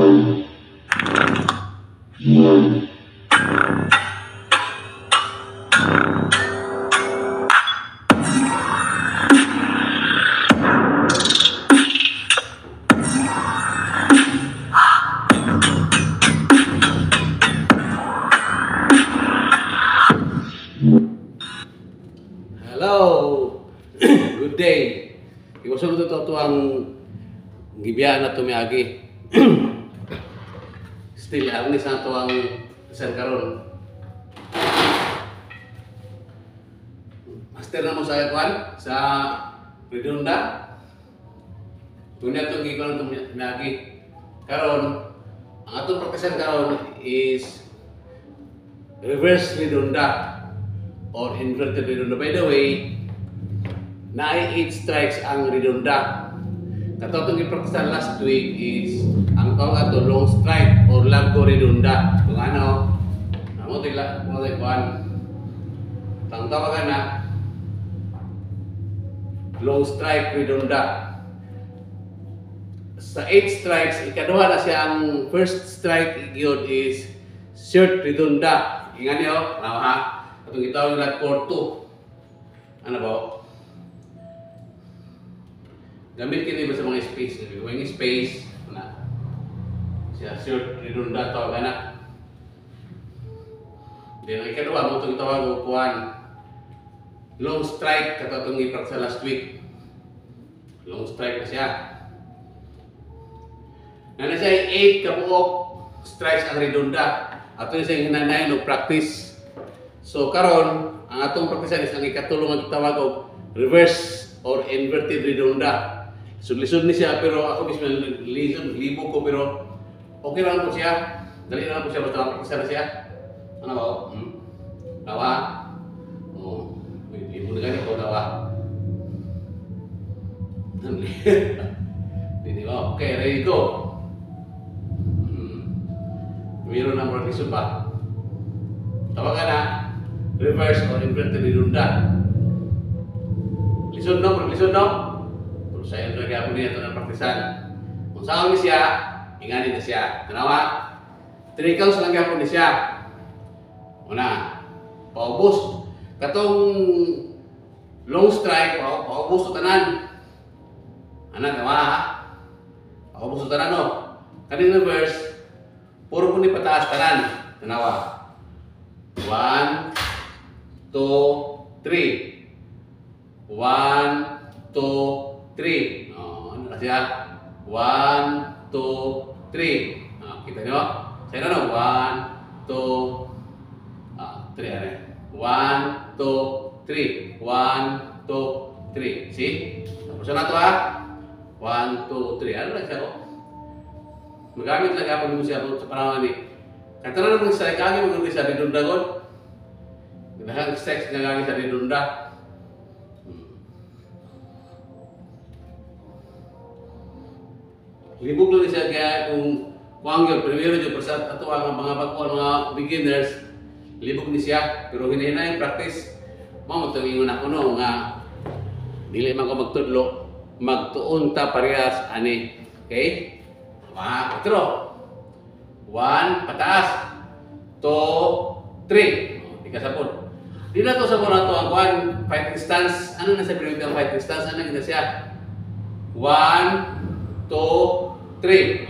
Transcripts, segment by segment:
Hello! Good day! Iwasunod ito ang gibiyaan na tumiagi. Still, arnis na ito ang isang karon. Master na mo sa ikuan sa redunda. Tunya itong gikon itong tumiagi. Karon, ang atong practicean karon is reverse redunda or inverted redunda. By the way, na 8 strikes ang redunda. Katotong i-practice last week is ang tawag ato long strike or largo redunda. Kung ano, mo kuan. Ang tawag na long strike redunda. Sa 8 strikes, ikaduha na siya ang first strike yun is short redunda. Ingan niyo, ha? Itong itawag nila core 2. Ano ba? Gamit kini ba sa mga space? Kung yung space, na siya short redunda tawag na. Then ang ikaduha mo itong itawag ko kuhan long strike kato itong i-practice last week. Long strike na siya. Na siya 8 kabuok strikes ang redunda. Ato siya hinanayan o practice. So karon ang atong practice is ang ikatulong ang tawag og reverse or inverted redunda. Lisod ni siya pero ako mismo libo ko pero okay lang po siya. Dali lang po siya basta practice na siya. Ano ba? Dawa. Oh, libo na gani ko dawa. Hindi ba? Okay, ready go. Meron na mga lisod ba? Tawagan na reverse or inverted redunda. Lisod no, lisod no. Pero sa iyo lagi ako niya ito ng praktisan. Kung saan ni siya, ingani na siya. Tanawa, 3 counts lang yapon ni siya. Una, paubos. Katong long strike, paubos sa tanan. Anak, tawa ha? Paubos sa tanan no. Kaning reverse, puro po ni pataas tanan. Tanawa. 1, 2, 3. 1, 2, 3. Oh, ano na siya? 1, 2, 3. Kita nyo? Sa'yo na no? 1, 2, 3. 1, 2, 3. 1, 2, 3. See? Tapos na ito ha? 1, 2, 3. Ano lang siya ko? Magamit lang ako mo siya sa panahon ni. Kaya na naman sa ikagi mo sa redunda ko. Dahil sex na gagi sa redunda. Libog lang siya kaya kung yun, primero dyan, sa ato ang mga bago, mga beginners, libog ni siya. Pero hinahina yung practice. Mga matawingon ako no, nga dili man ko magtudlo, magtuon ta parehas ani. Okay? 4. 1, pataas. 2, 3. Ikasapod. Di na to sa muna to ang kuhan, fighting stance. Ano na sa pinag ang fighting stance? Ano na siya? 1, 2, 3.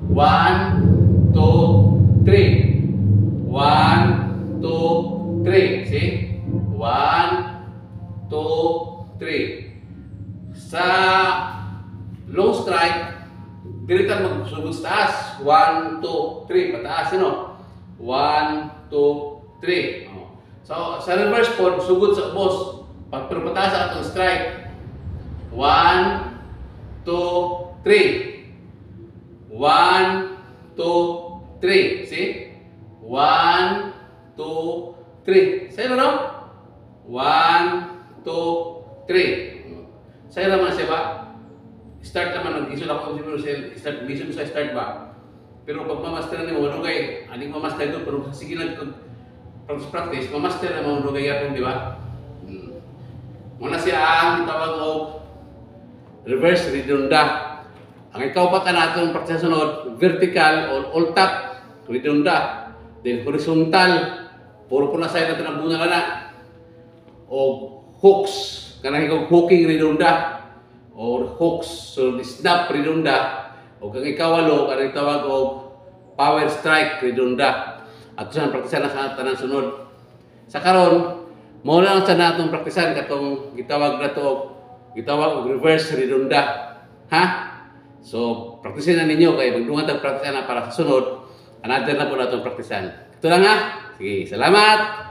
1, 2, 3. 1, 2, 3. See? 1, 2, 3. Sa low strike, dilitan magsugod sa taas. 1, 2, 3. Pataas, ano? 1, 2, 3. So, sa reverse pod, sugod sa ubos. Pag pataas sa atong strike. 1, 2, 3. 1, 2, 3. See? 1, 2, 3. Sa'yo na no? 1, 2, 3. Sa'yo naman siya ba? Start naman, nag-isod ako start sa start ba? Pero pag mamaster na mo, manugay. Aling mamaster ito, pero sige lang practice, mamaster na mga manugay yapon, di ba? Muna siya ang tawag o reverse redunda. Ang ikaupat na atong praktisan sunod, vertical or all top, redonda. Then horizontal, puro po na side natin ang bunga na. O hooks, kanang hooking redonda. Or hooks, so snap redonda. O kang ikawalo, kanang tawag o power strike redonda. At sa praktisan na sa tanang sunod. Sa karon, mao lang sa natong praktisan katong gitawag na to, gitawag og reverse redonda. Ha? So, praktisin na ninyo kay magdungan tag praktisan na para sa sunod. Another na po natong praktisan. Ito lang ha. Sige, salamat.